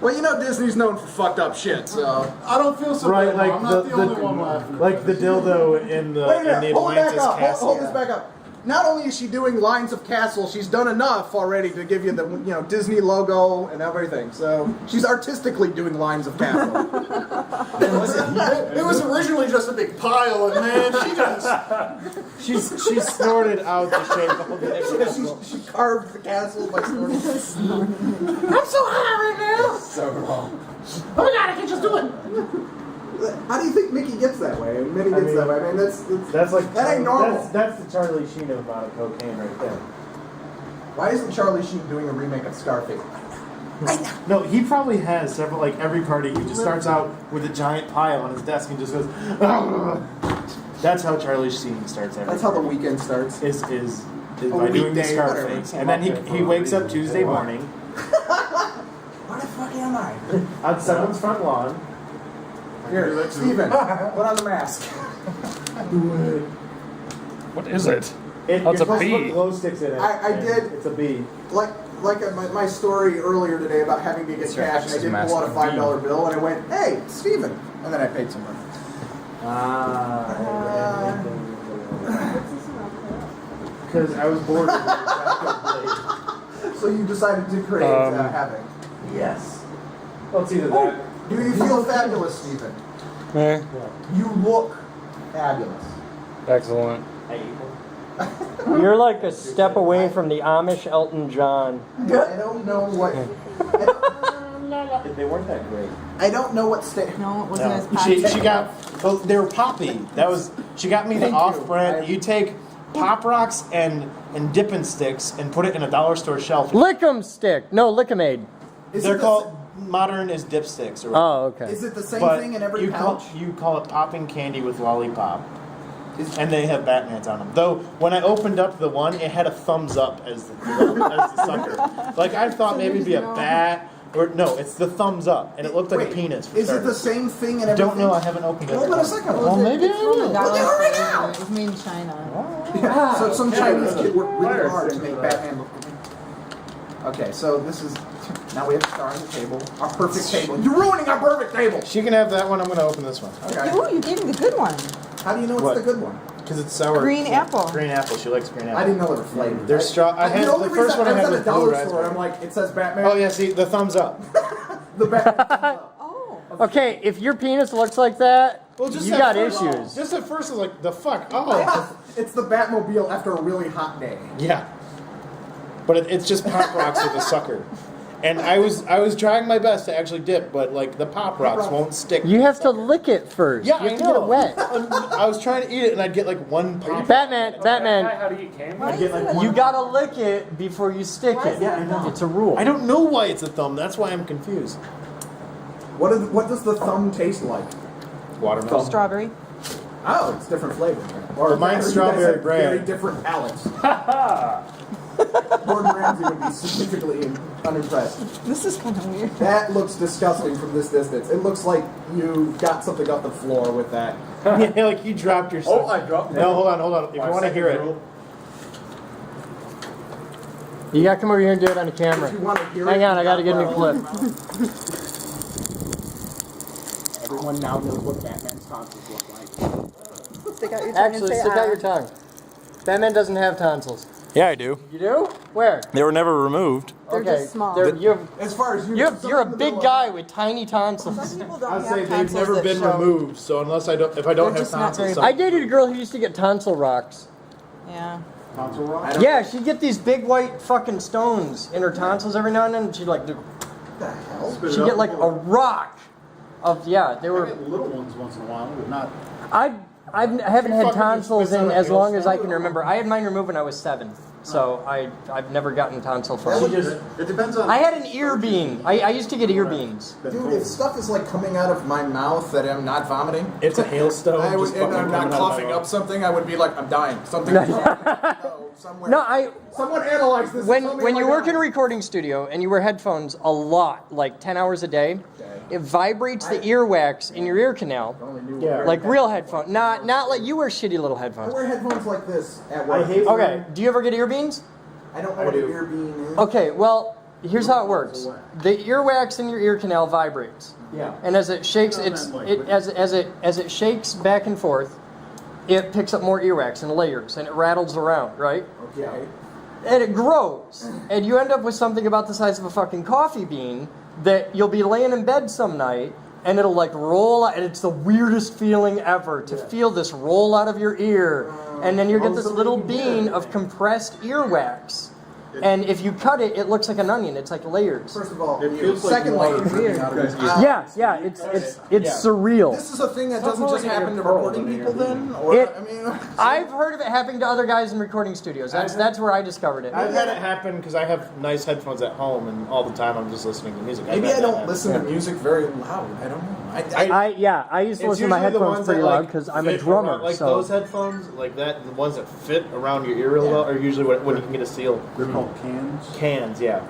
Well, you know Disney's known for fucked up shit, so. I don't feel so Right, bad. like I'm not the only one left. like the dildo in the Wait a minute, hold back Atlantis up. castle. Hold this back up. Not only is she doing lines of castle, she's done enough already to give you the Disney logo and everything. So she's artistically doing lines of castle. It was originally just a big pile, and man, She snorted out the shape of it. she carved the castle by snorting. I'm so high right now. So wrong. oh my god, I can just do it. How do you think Mickey gets that way? And Minnie gets that way. I mean, That's like that ain't normal. That's the Charlie Sheen amount of cocaine right there. Why isn't Charlie Sheen doing a remake of Scarface? No, he probably has several. Like every party, he just starts out with a giant pile on his desk and just goes. That's how Charlie Sheen starts every. That's how the party. weekend starts. Is by doing the weekday, Scarface, whatever. and then he wakes up Tuesday morning Where the fuck am I? on someone's front lawn. Here, Steven, put on the mask. What is it? You're That's a supposed to bee. put glow sticks in it. I and did. It's a bee. Like my story earlier today about having to get That's right, cash, and I this is did pull out a massive $5 bill, and I went, "Hey, Steven," and then I paid some money. Because I was bored of it. So you decided to create having. Yes. Well, it's either that. Do you feel fabulous, Steven? You look fabulous. Excellent. You're like a step away from the Amish Elton John. I don't know what. They weren't that great. I don't know what state. No, it wasn't as She got. Well, they were poppy. She got me the Thank off you. brand. You take Pop Rocks and dipping sticks and put it in a dollar store shelf. Lick'em stick. No, Lick'em-Aid. They're called modern as dipsticks. Or Oh, okay. Is it the same but thing in every you pouch? you call it popping candy with lollipop. And they have Batmans on them. Though when I opened up the one, it had a thumbs up as the sucker. Like I thought maybe it'd be a bat. Or no, it's the thumbs up, and it looked like a penis. Is it the same thing in everything? Don't know. I haven't opened it. Hold on a second. Well, maybe I It's will. from the dollar Look at her right store. now. It was made in China. Yeah. So some Chinese kid worked really hard to make Batman look. Okay, so this is. Now we have a star on the table. Our perfect table. You're ruining our perfect table. She can have that one. I'm going to open this one. Okay. Ooh, you gave me the good one. How do you know it's What? the good one? Because it's sour. Green apple. Green apple. She likes green apple. I didn't know there were flavors. There's straw. I had the only the first reason one I had was was at a blue dollar store. raspberry. I'm like, it says Batman. Oh yeah, see the thumbs up. The Batman. Oh. Okay, if your penis looks like that, you at got first- issues. Just at first, I was like, the fuck. Oh, It's the Batmobile after a really hot day. yeah. But it's just Pop Rocks with a sucker. And I was trying my best to actually dip, but like the Pop Rocks won't stick. You have to lick it first. Yeah, you have I to get know. it wet. I was trying to eat it, and I'd get like one Pop. Batman, Batman, How do you came? Why I'd get is like it- one. you gotta lick it before you stick it. Yeah, I know. It's a rule. I don't know why it's a thumb. That's why I'm confused. What does the thumb taste like? Watermelon. Strawberry. Oh, it's different flavors. Or mine's you guys strawberry have bread. Very different palates. Gordon Ramsay would be significantly unimpressed. This is kind of weird. That looks disgusting from this distance. It looks like you got something off the floor with that. Yeah, like you dropped your. Oh, I dropped it. No, hold on. If you want to hear it. You gotta come over here and do it on the If you camera. want to hear Hang it, on, I gotta get a new clip. Everyone now knows what Batman's tonsils look like. Stick out your tongue Actually, and say stick out your ah. tongue. Batman doesn't have tonsils. Yeah, I do. You do? Where? They were never removed. They're just small. As far as You're a big guy with tiny tonsils. Some people don't I'd have say they've tonsils never that been show. removed. So unless if I don't They're have just not tonsils, very so- I dated a girl who used to get tonsil rocks. Yeah. Tonsil rock? Yeah, she'd get these big white fucking stones in her tonsils every now and then, and she'd like do. She'd get like a rock of they I were. get little ones once in a while, but not. I haven't had fucking tonsils spits out in a as long as I hailstone? can remember. I had mine removed when I was 7, so I've never gotten tonsil It from. depends on. I had an ear bean. I used to get ear beans. Dude, if stuff is like coming out of my mouth that I'm not vomiting, It's a hailstone. I would, just and fucking I'm not coming out of my coughing mouth. up something, I would be like, I'm dying. Something's wrong. No, somewhere. No, Someone analyze this. when Tell me when am you I work in a dying? recording studio and you wear headphones a lot, like 10 hours a day, it vibrates the earwax in your ear canal, Yeah. like real headphones. Not like you wear shitty little I headphones. wear headphones like this at work. I hate. Okay, do you ever get ear beans? I don't know what an ear bean is. Okay, well, here's how it works. The earwax in your ear canal vibrates. Yeah. And as it shakes, as it shakes back and forth, it picks up more earwax and layers, and it rattles around, right? Okay. And it grows, and you end up with something about the size of a fucking coffee bean that you'll be laying in bed some night, and it'll like roll out, and it's the weirdest feeling ever to feel this roll out of your ear, and then you get this little bean of compressed earwax. And if you cut it, it looks like an onion. It's like layers. First of all, It feels like second water layer. dripping out of his ear. Yeah, it's surreal. This is a thing that doesn't just happen to recording people then? Or, It- I mean, I've heard of it happening to other guys in recording studios. That's where I discovered it. I've had it happen because I have nice headphones at home, and all the time I'm just listening to music. maybe I've I had don't that listen to music very loud. I don't know. I used to It's listen to my usually the headphones ones pretty that, loud like, because I'm a fit drummer. around- like so those headphones, like that, the ones that fit around your ear real well, are usually when you can get a seal. They're called cans. Cans, yeah.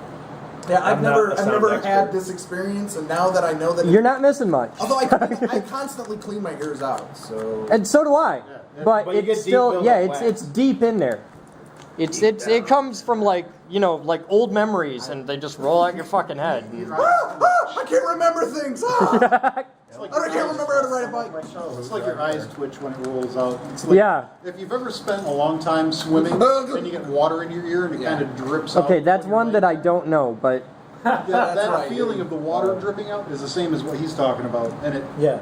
Yeah, I've I'm not never, a I've sound never expert. had this experience, and now that I know that, you're not missing much. although I constantly clean my ears out, so And so do I. But But you get it's deep still buildup wax. it's deep in there. It comes from like old memories, and they just roll out your fucking head. I can't remember things. I can't remember how to ride a bike. It's like your eyes twitch when it rolls out. It's like, Yeah. If you've ever spent a long time swimming and you get water in your ear and it kind of drips out. Okay, that's when you're one that I laying don't know, but down. That right. feeling of the water dripping out is the same as what he's talking about, and it Yeah.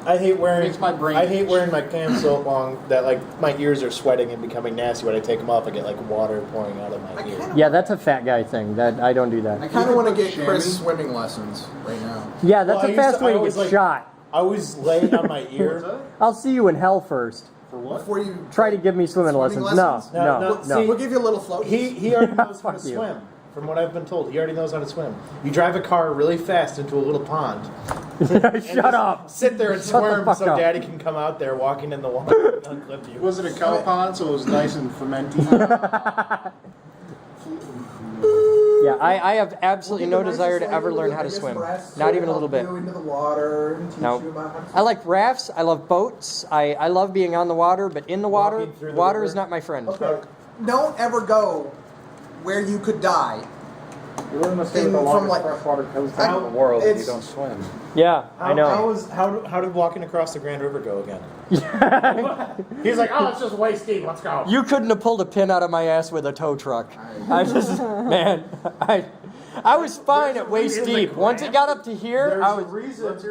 I hate wearing. Makes my brain I hate itch. wearing my pants so long that like my ears are sweating and becoming nasty. When I take them off, I get like water pouring out of my ear. Yeah, that's a fat guy thing. That I don't do I that. kind of want to get Chamois? Chris swimming lessons right now. Yeah, that's Well, a fast way to always, get like, shot. I always lay it on my ear. I'll see you in hell first. For what? Before you Try to give me swimming lessons. lessons? No, No, no. see, we'll give you a little float. He already knows how to Fuck you. swim. From what I've been told, he already knows how to swim. You drive a car really fast into a little pond. Shut up. Sit there and Shut the squirm fuck so up. Daddy can come out there walking in the water and unclip you. Was it a cow pond, so it was nice and fermenty? Yeah, I have absolutely no desire to ever learn how to swim. Not even a little bit. Into the water and teach No. you about how to I like rafts. I love boats. I love being on the water, but in the water, Walking through the water river. is not my friend. Okay. Don't ever go where you could die. You're living the state with the From, longest like- freshwater coastline in the world and you it's- don't swim. Yeah, I know. How did walking across the Grand River go again? He's like, oh, it's just waist deep. Let's go. You couldn't have pulled a pin out of my ass with a tow truck. I just, man, I was fine at waist deep. Once it got up to here, I was.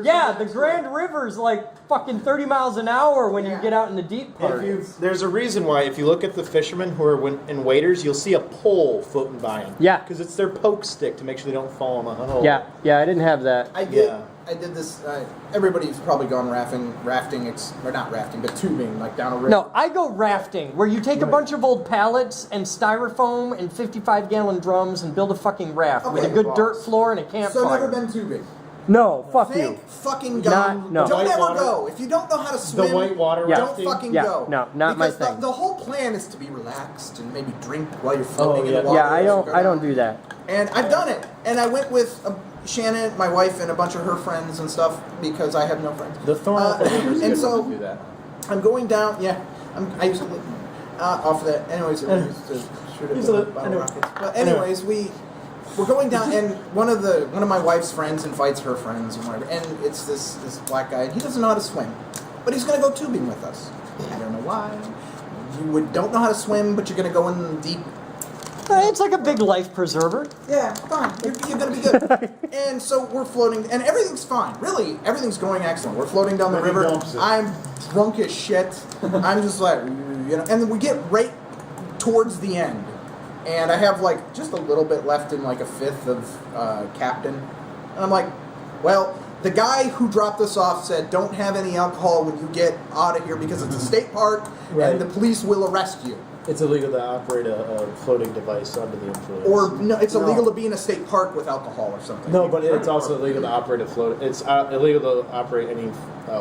Yeah, the Grand River's like fucking 30 miles an hour when you get out in the deep part. There's a reason why. If you look at the fishermen who are in waders, you'll see a pole floating by them. Yeah. Because it's their poke stick to make sure they don't fall in the hole. Yeah, I didn't have that. I did. Yeah. I did this. Everybody's probably gone rafting, or not rafting, but tubing, like down a river. No, I go rafting, where you take a bunch of old pallets and styrofoam and 55-gallon drums and build a fucking raft with a Okay. good dirt floor and a campfire. So never been tubing. No, fuck Thank you. fucking Not- God. no. Don't White ever water. go. If you don't know how to swim, white water Yeah. don't rafting? fucking Yeah, go. no, not my Because thing. The whole plan is to be relaxed and maybe drink while you're floating in yeah. the water. Yeah, I as you don't. go I don't down. do that. And I've done it. And I went with Shannon, my wife, and a bunch of her friends and stuff because I have no friends. The thorn of the river is a and good so one to do that. I'm going down. Yeah, I used to live off of that. Anyways, I used to shoot at Used to the live- bottle anyway. rockets. But anyways, we're going down, and one of my wife's friends invites her friends and whatever, and it's this black guy, and he doesn't know how to swim, but he's gonna go tubing with us. I don't know why. You don't know how to swim, but you're gonna go in deep. It's like a big life preserver. Yeah, fine. You're gonna be good. And so we're floating, and everything's fine. Really, everything's going excellent. We're floating down the Then he river. dumps it. I'm drunk as shit. I'm just like, and then we get right towards the end, and I have like just a little bit left in like a fifth of captain, and I'm like, well. The guy who dropped us off said, "Don't have any alcohol when you get out of here because it's a state park, Right. and the police will arrest you." It's illegal to operate a floating device under the influence. Or no, it's illegal to be in a state park with alcohol or something. No, but it's also illegal to operate a float. It's illegal to operate any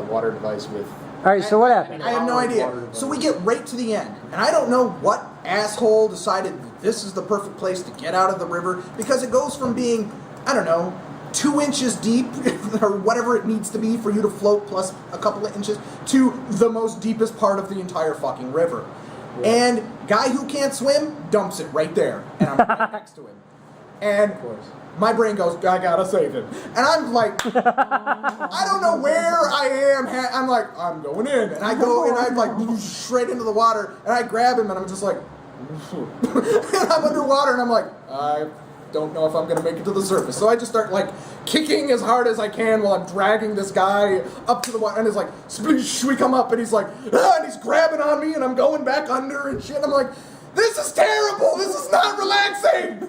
water device with. All right, so what happened? I have no idea. So we get right to the end, and I don't know what asshole decided this is the perfect place to get out of the river because it goes from being, I don't know, 2 inches deep or whatever it needs to be for you to float plus a couple of inches to the most deepest part of the entire fucking river. Yeah. And guy who can't swim dumps it right there, and I'm right next to him. And my brain goes, I gotta save him. And I'm like, I don't know where I am. I'm like, I'm going in. And I go, and I'm like, straight into the water. And I grab him, and I'm just like, and I'm underwater, and I'm like, I don't know if I'm gonna make it to the surface. So I just start like kicking as hard as I can while I'm dragging this guy up to the water. And it's like, sploosh, we come up, and he's like, and he's grabbing on me, and I'm going back under and shit. And I'm like, this is terrible. This is not relaxing.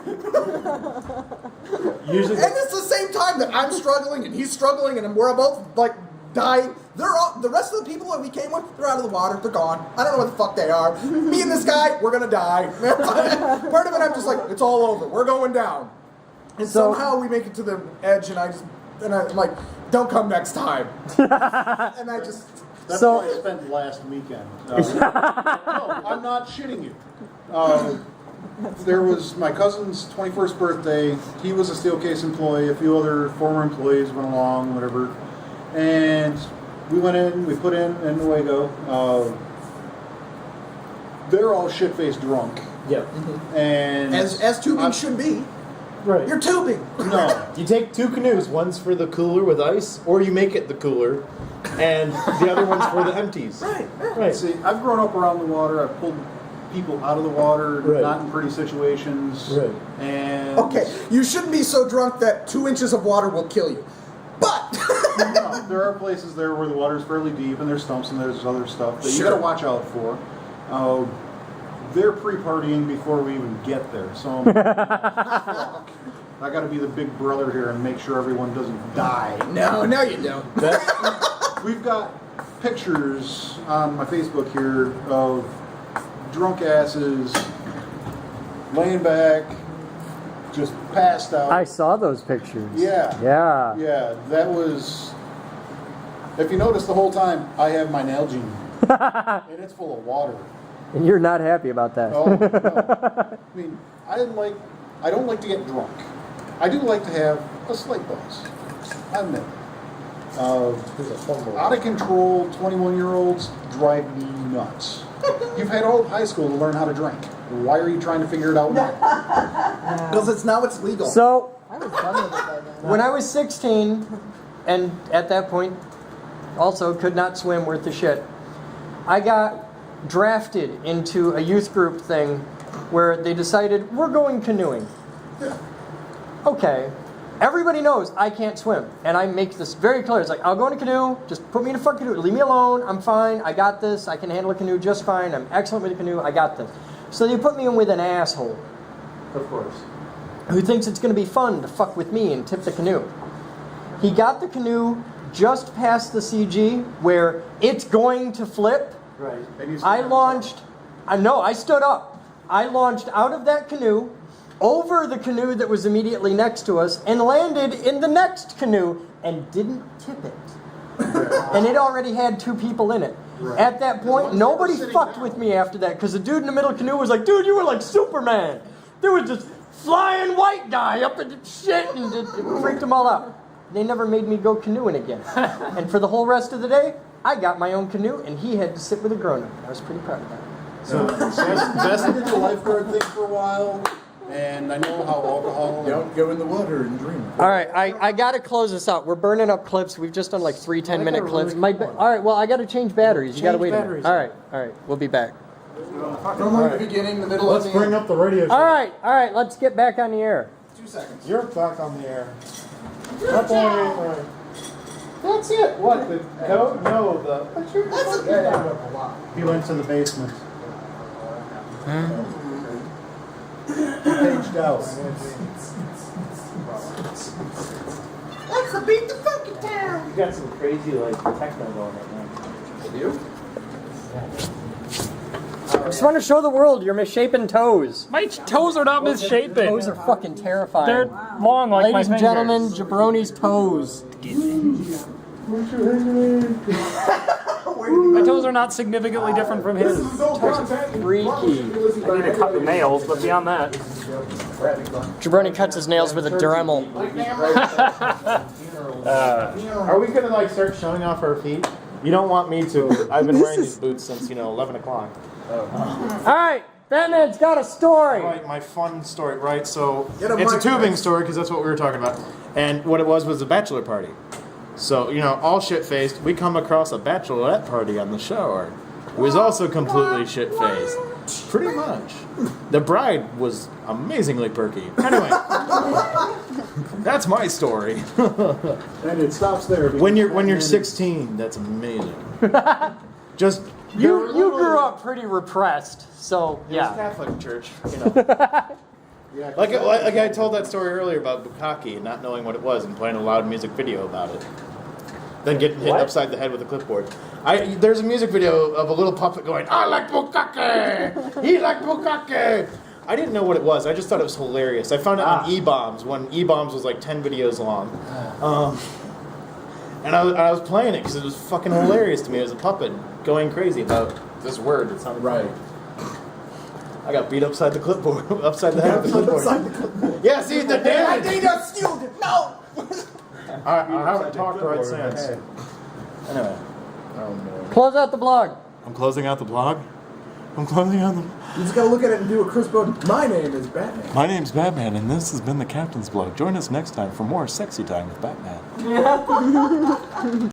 Usually, And it's the same time that I'm struggling and he's struggling and we're both like dying. The rest of the people that we came with, they're out of the water. They're gone. I don't know what the fuck they are. Me and this guy, we're gonna die. Part of it, I'm just like, it's all over. We're going down. And somehow we make it to the edge, and I'm like, don't come next time. And I just. That's So- where I spent last weekend. No, I'm not shitting you. There was my cousin's 21st birthday. He was a Steelcase employee. A few other former employees went along, whatever. And we went in, we put in, and away we go. They're all shit-faced drunk. Yep. And As tubing should be. Right. You're tubing. no. You take 2 canoes. One's for the cooler with ice, or you make it the cooler, and the other one's for the empties. Right. Right. See, I've grown up around the water. I've pulled people out of the water, Right. not in pretty situations. Right. And Okay, you shouldn't be so drunk that 2 inches of water will kill you. But No, there are places there where the water's fairly deep and there's stumps and there's other stuff that you gotta watch out for. They're pre-partying before we even get there, so fuck. I gotta be the big brother here and make sure everyone doesn't die. No, you don't. We've got pictures on my Facebook here of drunk asses laying back, just passed out. I saw those pictures. Yeah. Yeah. That was. If you notice the whole time, I have my Nalgene, and it's full of water. And you're not happy about that. Oh no! I mean, I don't like to get drunk. I do like to have a slight buzz. I admit. Out of control 21-year-olds drive me nuts. You've had all of high school to learn how to drink. Why are you trying to figure it out now? Because it's legal. So, I was done with it by then. when I was 16, and at that point, also could not swim worth a shit, I got drafted into a youth group thing where they decided, we're going canoeing. Okay. Everybody knows I can't swim, and I make this very clear. It's like, I'll go in a canoe, just put me in a fucking canoe, leave me alone, I'm fine, I got this, I can handle a canoe just fine, I'm excellent with a canoe, I got this. So they put me in with an asshole, Of course. who thinks it's going to be fun to fuck with me and tip the canoe. He got the canoe just past the CG, where it's going to flip. Right. I launched, I stood up. I launched out of that canoe, over the canoe that was immediately next to us, and landed in the next canoe, and didn't tip it. And it already had 2 people in it. Right. At that point, nobody fucked with me after that, because the dude in the middle of the canoe was like, dude, you were like Superman. There was this flying white guy up in the shit, and it freaked them all out. They never made me go canoeing again. And for the whole rest of the day, I got my own canoe, and he had to sit with a grown-up. I was pretty proud of that. So, I did the lifeguard thing for a while, and I know how alcohol. Don't go in the water and drink. All right, I got to close this out. We're burning up clips. We've just done like 3 10-minute clips. All right, well, I got to change batteries. You got to wait a minute. All right, we'll be back. From the beginning, the middle, Let's and the bring end. up the radio show. All right, let's get back on the air. 2 seconds. You're back on the air. That's it. What? The coat? No, he went to the basement. He paged out. Let's beat the fucking town. You got some crazy techno going right now. You? I just want to show the world your misshapen toes. My toes are not misshapen. Toes are fucking terrifying. They're long like Ladies my and gentlemen, Gibroni's toes. My toes are not significantly different from his. Freaky. I need to cut the nails, but beyond that. Gibroni cuts his nails with a Dremel. Are we gonna start showing off our feet? You don't want me to. I've been wearing these boots since 11 o'clock. All right, Batman's got a story. Right, my fun story, right? So Get a it's a mic, tubing guys. story because that's what we were talking about. And what it was a bachelor party. So, all shit-faced, we come across a bachelorette party on the show, who was also completely shit-faced. Pretty much. The bride was amazingly perky. Anyway, that's my story. And it stops there. When you're 16, that's amazing. Just You grew up pretty repressed, so It's yeah. Catholic church, Like I told that story earlier about bukkake and not knowing what it was and playing a loud music video about it. Then getting hit upside the head with a clipboard. There's a music video of a little puppet going, I like bukkake! He liked bukkake! I didn't know what it was. I just thought it was hilarious. I found it on E-Bombs when E-Bombs was 10 videos long. And I was playing it because it was fucking hilarious to me. It was a puppet going crazy about this word that sounded right. I got beat upside the clipboard, upside the head with the clipboard. Yeah, see the damage. I think I stealed it. No. I haven't talked right since. Anyway. Close out the blog. I'm closing out the blog. I'm closing out the. You just gotta look at it and do a crisp vote. My name is Batman. My name's Batman, and this has been the Captain's Blog. Join us next time for more sexy time with Batman.